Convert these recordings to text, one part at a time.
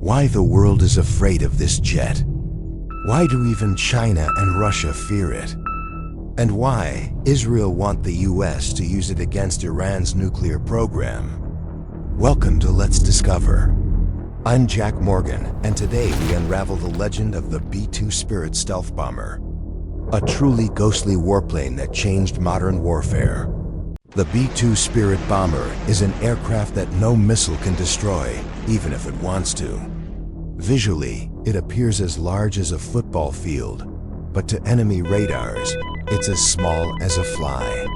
Why the world is afraid of this jet? Why do even China and Russia fear it? And why Israel want the US to use it against Iran's nuclear program? Welcome to Let's Discover. I'm Jack Morgan, and today we unravel the legend of the B-2 Spirit stealth bomber, a truly ghostly warplane that changed modern warfare. The B-2 Spirit bomber is an aircraft that no missile can destroy, even if it wants to. Visually, it appears as large as a football field, but to enemy radars, it's as small as a fly.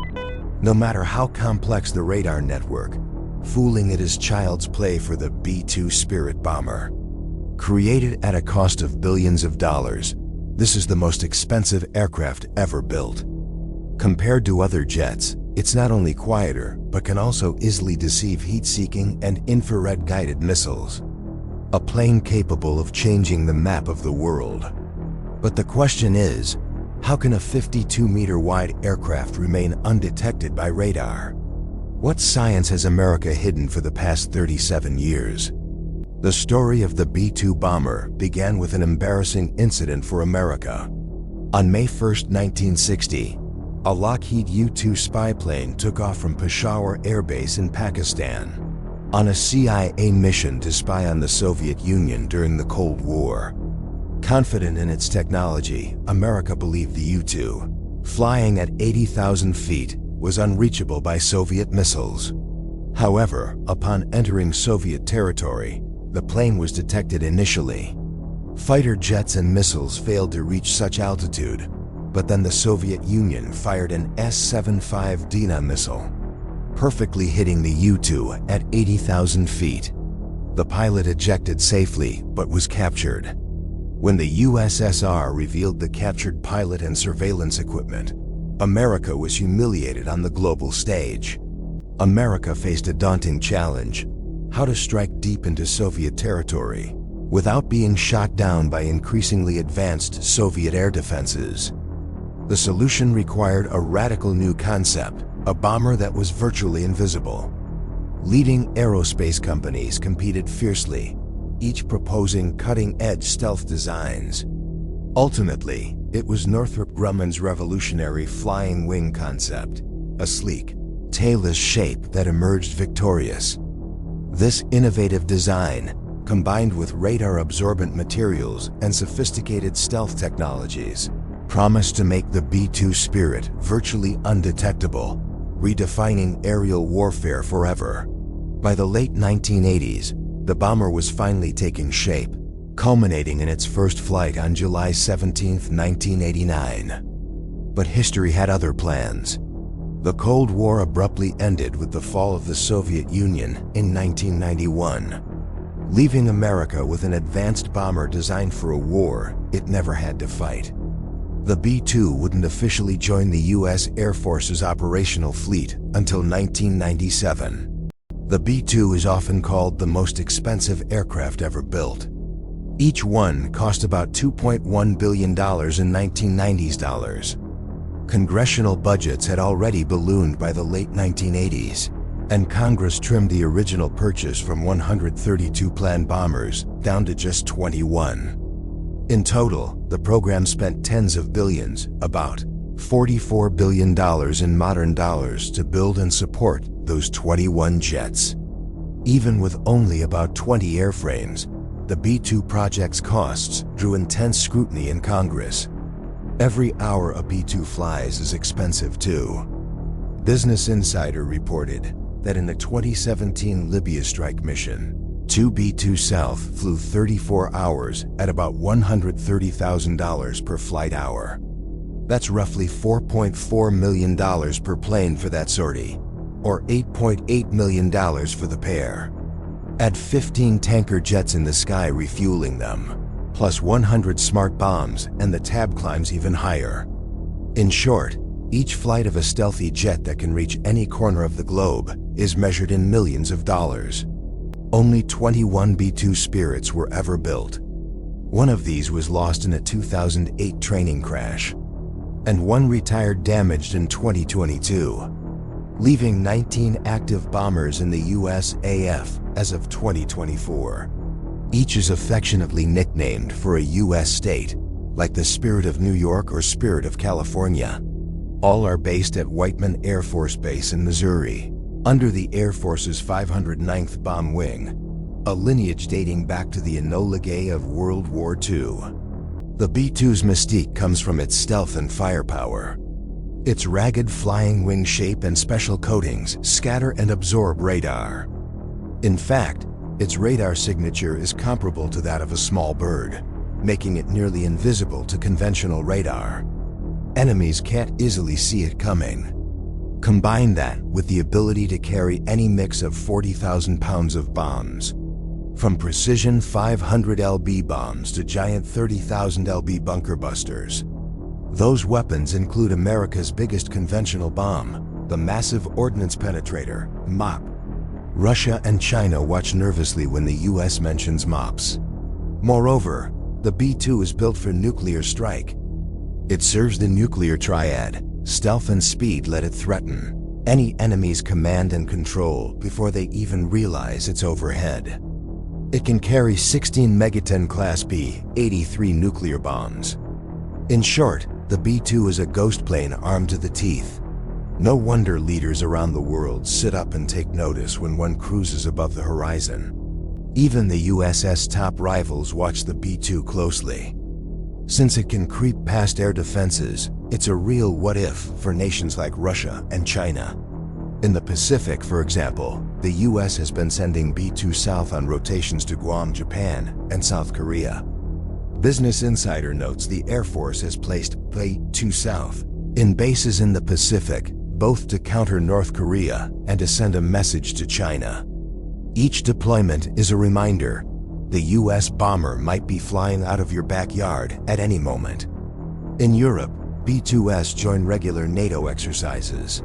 No matter how complex the radar network, fooling it is child's play for the B-2 Spirit bomber. Created at a cost of billions of dollars, this is the most expensive aircraft ever built. Compared to other jets, it's not only quieter, but can also easily deceive heat-seeking and infrared-guided missiles. A plane capable of changing the map of the world. But the question is, how can a 52-meter-wide aircraft remain undetected by radar? What science has America hidden for the past 37 years? The story of the B-2 bomber began with an embarrassing incident for America. On May 1, 1960, a Lockheed U-2 spy plane took off from Peshawar Air Base in Pakistan on a CIA mission to spy on the Soviet Union during the Cold War. Confident in its technology, America believed the U-2, flying at 80,000 feet, was unreachable by Soviet missiles. However, upon entering Soviet territory, the plane was detected initially. Fighter jets and missiles failed to reach such altitude, but then the Soviet Union fired an S-75 Dina missile, perfectly hitting the U-2 at 80,000 feet. The pilot ejected safely, but was captured. When the USSR revealed the captured pilot and surveillance equipment, America was humiliated on the global stage. America faced a daunting challenge: how to strike deep into Soviet territory without being shot down by increasingly advanced Soviet air defenses. The solution required a radical new concept, a bomber that was virtually invisible. Leading aerospace companies competed fiercely, each proposing cutting-edge stealth designs. Ultimately, it was Northrop Grumman's revolutionary flying wing concept, a sleek, tailless shape that emerged victorious. This innovative design, combined with radar-absorbent materials and sophisticated stealth technologies, promised to make the B-2 Spirit virtually undetectable, redefining aerial warfare forever. By the late 1980s, the bomber was finally taking shape, culminating in its first flight on July 17, 1989. But history had other plans. The Cold War abruptly ended with the fall of the Soviet Union in 1991, leaving America with an advanced bomber designed for a war it never had to fight. The B-2 wouldn't officially join the U.S. Air Force's operational fleet until 1997. The B-2 is often called the most expensive aircraft ever built. Each one cost about $2.1 billion in 1990s dollars. Congressional budgets had already ballooned by the late 1980s, and Congress trimmed the original purchase from 132 planned bombers down to just 21. In total, the program spent tens of billions, about $44 billion in modern dollars, to build and support those 21 jets. Even with only about 20 airframes, the B-2 project's costs drew intense scrutiny in Congress. Every hour a B-2 flies is expensive too. Business Insider reported that in the 2017 Libya strike mission, 2 B-2 South flew 34 hours at about $130,000 per flight hour. That's roughly $4.4 million per plane for that sortie, or $8.8 million for the pair. Add 15 tanker jets in the sky refueling them, plus 100 smart bombs, and the tab climbs even higher. In short, each flight of a stealthy jet that can reach any corner of the globe is measured in millions of dollars. Only 21 B-2 Spirits were ever built. One of these was lost in a 2008 training crash, and one retired damaged in 2022, leaving 19 active bombers in the USAF as of 2024. Each is affectionately nicknamed for a U.S. state, like the Spirit of New York or Spirit of California. All are based at Whiteman Air Force Base in Missouri, under the Air Force's 509th Bomb Wing, a lineage dating back to the Enola Gay of World War II. The B-2's mystique comes from its stealth and firepower. Its ragged flying wing shape and special coatings scatter and absorb radar. In fact, its radar signature is comparable to that of a small bird, making it nearly invisible to conventional radar. Enemies can't easily see it coming. Combine that with the ability to carry any mix of 40,000 pounds of bombs, from precision 500 lb bombs to giant 30,000 lb bunker busters. Those weapons include America's biggest conventional bomb, the Massive Ordnance Penetrator, MOP. Russia and China watch nervously when the US mentions MOPs. Moreover, the B-2 is built for nuclear strike. It serves the nuclear triad. Stealth and speed let it threaten any enemy's command and control before they even realize it's overhead. It can carry 16 Megaton Class B-83 nuclear bombs. In short, the B-2 is a ghost plane armed to the teeth. No wonder leaders around the world sit up and take notice when one cruises above the horizon. Even the USS top rivals watch the B-2 closely. Since it can creep past air defenses, it's a real what-if for nations like Russia and China. In the Pacific, for example, the US has been sending B-2 south on rotations to Guam, Japan, and South Korea. Business Insider notes the Air Force has placed B-2 south in bases in the Pacific, both to counter North Korea and to send a message to China. Each deployment is a reminder the US bomber might be flying out of your backyard at any moment. In Europe, B-2s join regular NATO exercises.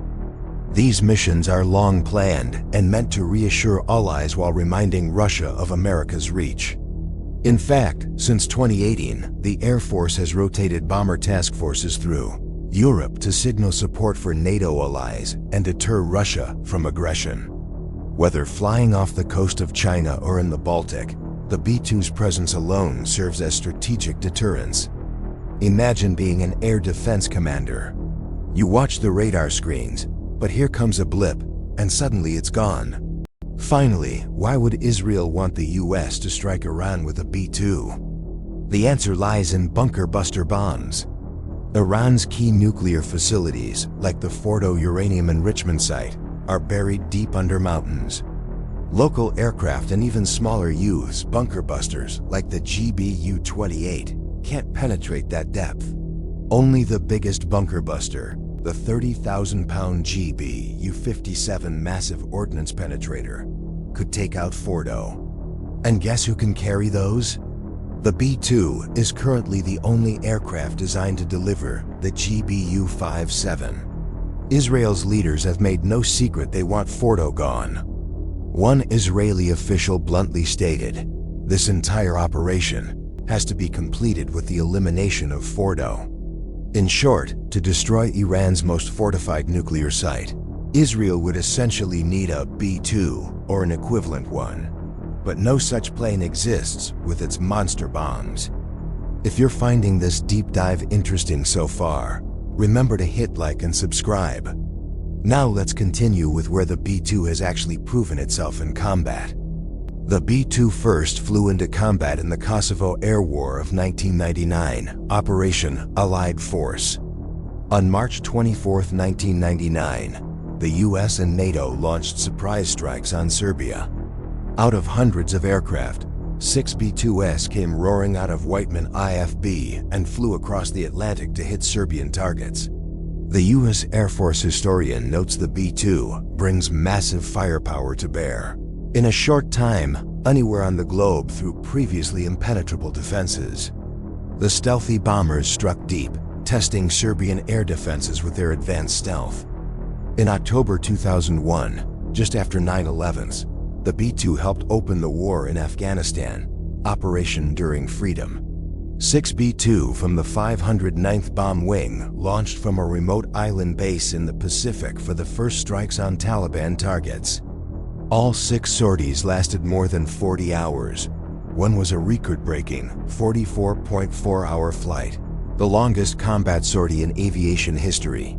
These missions are long planned and meant to reassure allies while reminding Russia of America's reach. In fact, since 2018, the Air Force has rotated bomber task forces through Europe to signal support for NATO allies and deter Russia from aggression. Whether flying off the coast of China or in the Baltic, the B-2's presence alone serves as strategic deterrence. Imagine being an air defense commander. You watch the radar screens, but here comes a blip, and suddenly it's gone. Finally, why would Israel want the US to strike Iran with a B-2? The answer lies in bunker buster bombs. Iran's key nuclear facilities, like the Fordo uranium enrichment site, are buried deep under mountains. Local aircraft and even smaller use bunker busters, like the GBU-28, can't penetrate that depth. Only the biggest bunker buster, the 30,000-pound GBU-57 Massive Ordnance Penetrator, could take out Fordo. And guess who can carry those? The B-2 is currently the only aircraft designed to deliver the GBU-57. Israel's leaders have made no secret they want Fordo gone. One Israeli official bluntly stated, "This entire operation has to be completed with the elimination of Fordo." In short, to destroy Iran's most fortified nuclear site, Israel would essentially need a B-2 or an equivalent one. But no such plane exists with its monster bombs. If you're finding this deep dive interesting so far, remember to hit like and subscribe. Now let's continue with where the B-2 has actually proven itself in combat. The B-2 first flew into combat in the Kosovo Air War of 1999, Operation Allied Force. On March 24, 1999, the US and NATO launched surprise strikes on Serbia. Out of hundreds of aircraft, 6 B-2s came roaring out of Whiteman IFB and flew across the Atlantic to hit Serbian targets. The US Air Force historian notes the B-2 brings massive firepower to bear. In a short time, anywhere on the globe through previously impenetrable defenses. The stealthy bombers struck deep, testing Serbian air defenses with their advanced stealth. In October 2001, just after 9/11s, the B-2 helped open the war in Afghanistan, Operation Enduring Freedom. 6 B-2 from the 509th Bomb Wing launched from a remote island base in the Pacific for the first strikes on Taliban targets. All 6 sorties lasted more than 40 hours, One was a record-breaking 44.4-hour flight, the longest combat sortie in aviation history.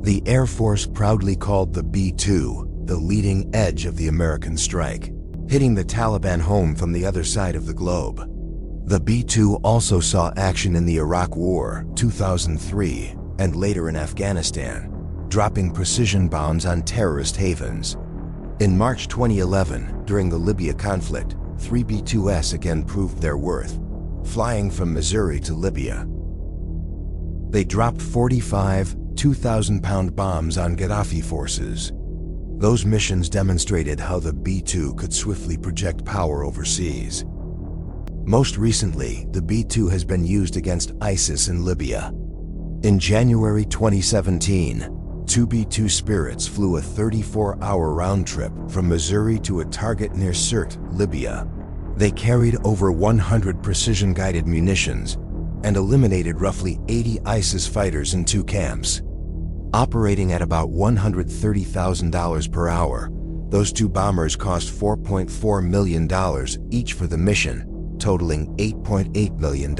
The Air Force proudly called the B-2 the leading edge of the American strike, hitting the Taliban home from the other side of the globe. The B-2 also saw action in the Iraq War, 2003, and later in Afghanistan, dropping precision bombs on terrorist havens. In March 2011, during the Libya conflict, 3 B-2s again proved their worth, flying from Missouri to Libya. They dropped 45 2,000-pound bombs on Gaddafi forces. Those missions demonstrated how the B-2 could swiftly project power overseas. Most recently, the B-2 has been used against ISIS in Libya. In January 2017, 2 B-2 Spirits flew a 34-hour round trip from Missouri to a target near Sirte, Libya. They carried over 100 precision-guided munitions and eliminated roughly 80 ISIS fighters in 2 camps. Operating at about $130,000 per hour, those 2 bombers cost $4.4 million each for the mission, totaling $8.8 million.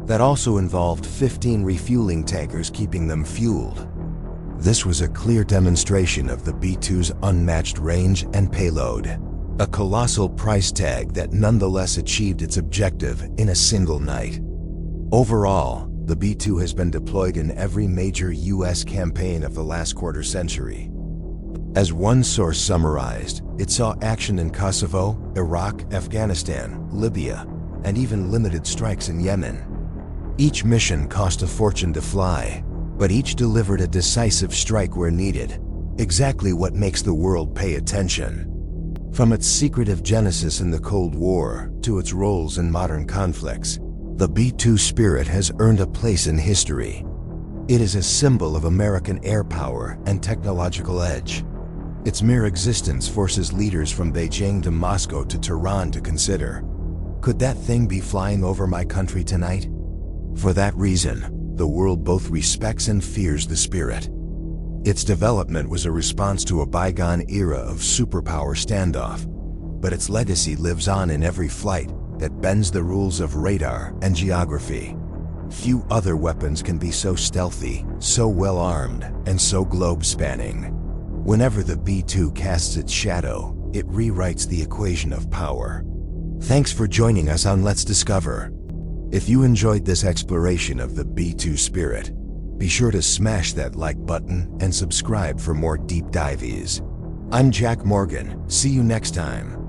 That also involved 15 refueling tankers keeping them fueled. This was a clear demonstration of the B-2's unmatched range and payload, a colossal price tag that nonetheless achieved its objective in a single night. Overall, the B-2 has been deployed in every major U.S. campaign of the last quarter century. As one source summarized, it saw action in Kosovo, Iraq, Afghanistan, Libya, and even limited strikes in Yemen. Each mission cost a fortune to fly, but each delivered a decisive strike where needed, exactly what makes the world pay attention. From its secretive genesis in the Cold War to its roles in modern conflicts, the B-2 Spirit has earned a place in history. It is a symbol of American air power and technological edge. Its mere existence forces leaders from Beijing to Moscow to Tehran to consider, could that thing be flying over my country tonight? For that reason, the world both respects and fears the Spirit. Its development was a response to a bygone era of superpower standoff, but its legacy lives on in every flight that bends the rules of radar and geography. Few other weapons can be so stealthy, so well-armed, and so globe-spanning. Whenever the B-2 casts its shadow, it rewrites the equation of power. Thanks for joining us on Let's Discover. If you enjoyed this exploration of the B-2 Spirit, be sure to smash that like button and subscribe for more deep dives. I'm Jack Morgan. See you next time.